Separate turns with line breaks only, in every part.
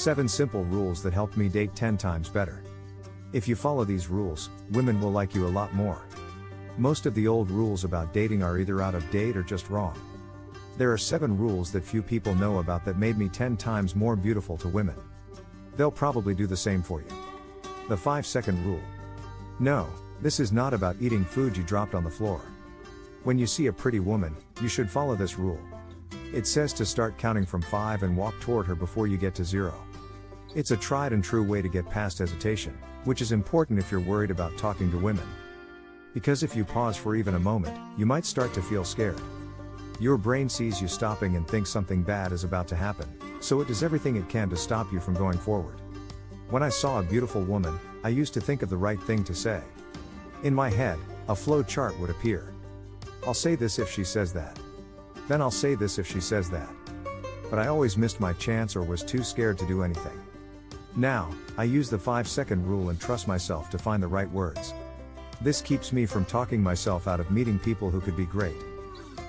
7 simple rules that helped me date 10 times better. If you follow these rules, women will like you a lot more. Most of the old rules about dating are either out of date or just wrong. There are 7 rules that few people know about that made me 10 times more beautiful to women. They'll probably do the same for you. The 5-second rule. No, this is not about eating food you dropped on the floor. When you see a pretty woman, you should follow this rule. It says to start counting from 5 and walk toward her before you get to 0. It's a tried and true way to get past hesitation, which is important if you're worried about talking to women. Because if you pause for even a moment, you might start to feel scared. Your brain sees you stopping and thinks something bad is about to happen, so it does everything it can to stop you from going forward. When I saw a beautiful woman, I used to think of the right thing to say. In my head, a flow chart would appear. I'll say this if she says that. Then I'll say this if she says that. But I always missed my chance or was too scared to do anything. Now, I use the 5-second rule and trust myself to find the right words. This keeps me from talking myself out of meeting people who could be great.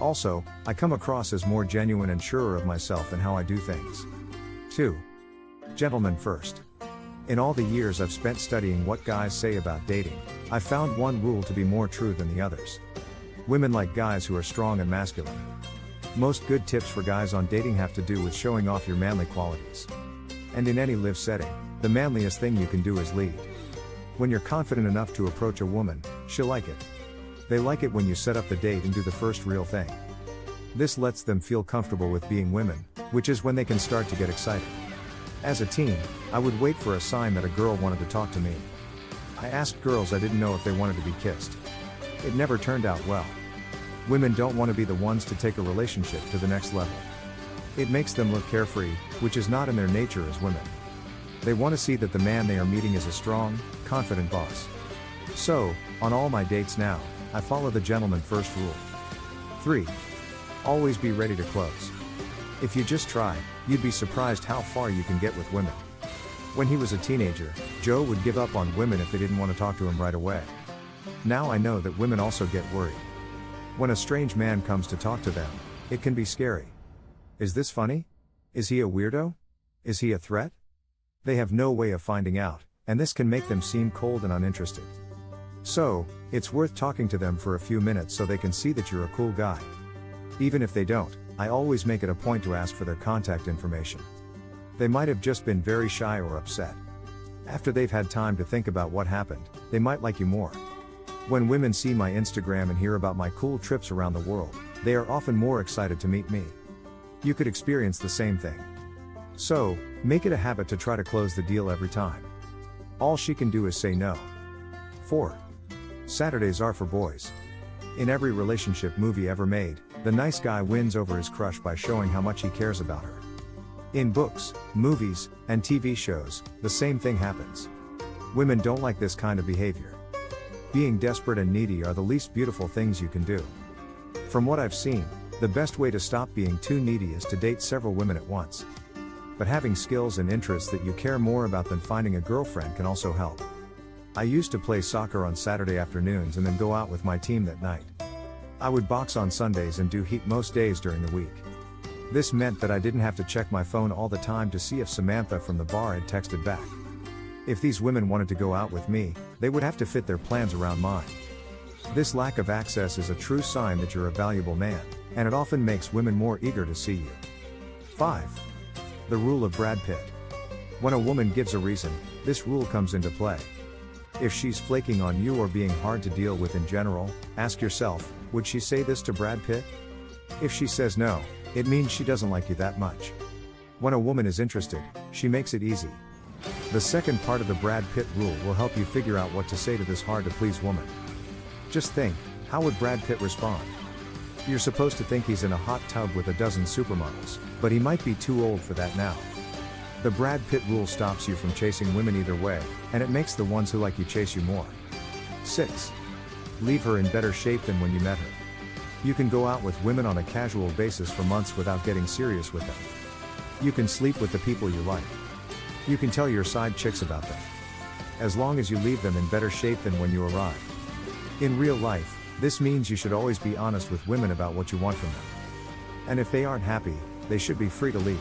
Also, I come across as more genuine and surer of myself in how I do things. 2. Gentlemen first. In all the years I've spent studying what guys say about dating, I've found one rule to be more true than the others. Women like guys who are strong and masculine. Most good tips for guys on dating have to do with showing off your manly qualities. And in any live setting, the manliest thing you can do is lead. When you're confident enough to approach a woman, she'll like it. They like it when you set up the date and do the first real thing. This lets them feel comfortable with being women, which is when they can start to get excited. As a teen, I would wait for a sign that a girl wanted to talk to me. I asked girls I didn't know if they wanted to be kissed. It never turned out well. Women don't want to be the ones to take a relationship to the next level. It makes them look carefree, which is not in their nature as women. They want to see that the man they are meeting is a strong, confident boss. So, on all my dates now, I follow the gentleman first rule. 3. Always be ready to close. If you just try, you'd be surprised how far you can get with women. When he was a teenager, Joe would give up on women if they didn't want to talk to him right away. Now I know that women also get worried. When a strange man comes to talk to them, it can be scary. Is this funny? Is he a weirdo? Is he a threat? They have no way of finding out, and this can make them seem cold and uninterested. So, it's worth talking to them for a few minutes so they can see that you're a cool guy. Even if they don't, I always make it a point to ask for their contact information. They might have just been very shy or upset. After they've had time to think about what happened, they might like you more. When women see my Instagram and hear about my cool trips around the world, they are often more excited to meet me. You could experience the same thing. So, make it a habit to try to close the deal every time. All she can do is say no. 4. Saturdays are for boys. In every relationship movie ever made, the nice guy wins over his crush by showing how much he cares about her. In books, movies, and TV shows, the same thing happens. Women don't like this kind of behavior. Being desperate and needy are the least beautiful things you can do. From what I've seen, the best way to stop being too needy is to date several women at once. But having skills and interests that you care more about than finding a girlfriend can also help. I used to play soccer on Saturday afternoons and then go out with my team that night. I would box on Sundays and do heat most days during the week. This meant that I didn't have to check my phone all the time to see if Samantha from the bar had texted back. If these women wanted to go out with me, they would have to fit their plans around mine. This lack of access is a true sign that you're a valuable man, and it often makes women more eager to see you. 5. The rule of Brad Pitt. When a woman gives a reason, this rule comes into play. If she's flaking on you or being hard to deal with in general, ask yourself, would she say this to Brad Pitt? If she says no, it means she doesn't like you that much. When a woman is interested, she makes it easy. The second part of the Brad Pitt rule will help you figure out what to say to this hard-to-please woman. Just think, how would Brad Pitt respond? You're supposed to think he's in a hot tub with a dozen supermodels, but he might be too old for that now. The Brad Pitt rule stops you from chasing women either way, and it makes the ones who like you chase you more. 6. Leave her in better shape than when you met her. You can go out with women on a casual basis for months without getting serious with them. You can sleep with the people you like. You can tell your side chicks about them. As long as you leave them in better shape than when you arrived. In real life, this means you should always be honest with women about what you want from them. And if they aren't happy, they should be free to leave.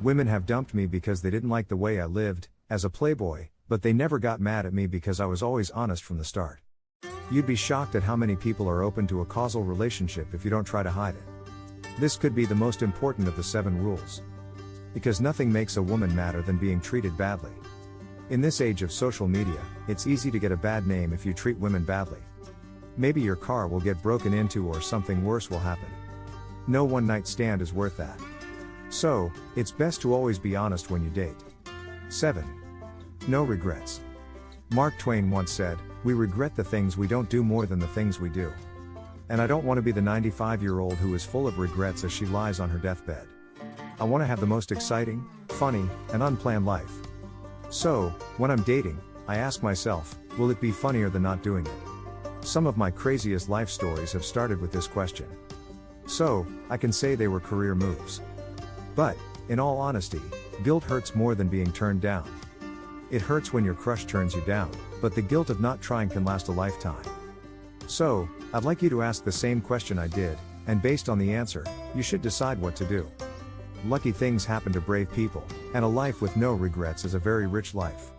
Women have dumped me because they didn't like the way I lived, as a playboy, but they never got mad at me because I was always honest from the start. You'd be shocked at how many people are open to a causal relationship if you don't try to hide it. This could be the most important of the 7 rules. Because nothing makes a woman madder than being treated badly. In this age of social media, it's easy to get a bad name if you treat women badly. Maybe your car will get broken into or something worse will happen. No one-night stand is worth that. So, it's best to always be honest when you date. 7. No regrets. Mark Twain once said, "We regret the things we don't do more than the things we do." And I don't want to be the 95-year-old who is full of regrets as she lies on her deathbed. I want to have the most exciting, funny, and unplanned life. So, when I'm dating, I ask myself, will it be funnier than not doing it? Some of my craziest life stories have started with this question. So, I can say they were career moves. But, in all honesty, guilt hurts more than being turned down. It hurts when your crush turns you down, but the guilt of not trying can last a lifetime. So, I'd like you to ask the same question I did, and based on the answer, you should decide what to do. Lucky things happen to brave people, and a life with no regrets is a very rich life.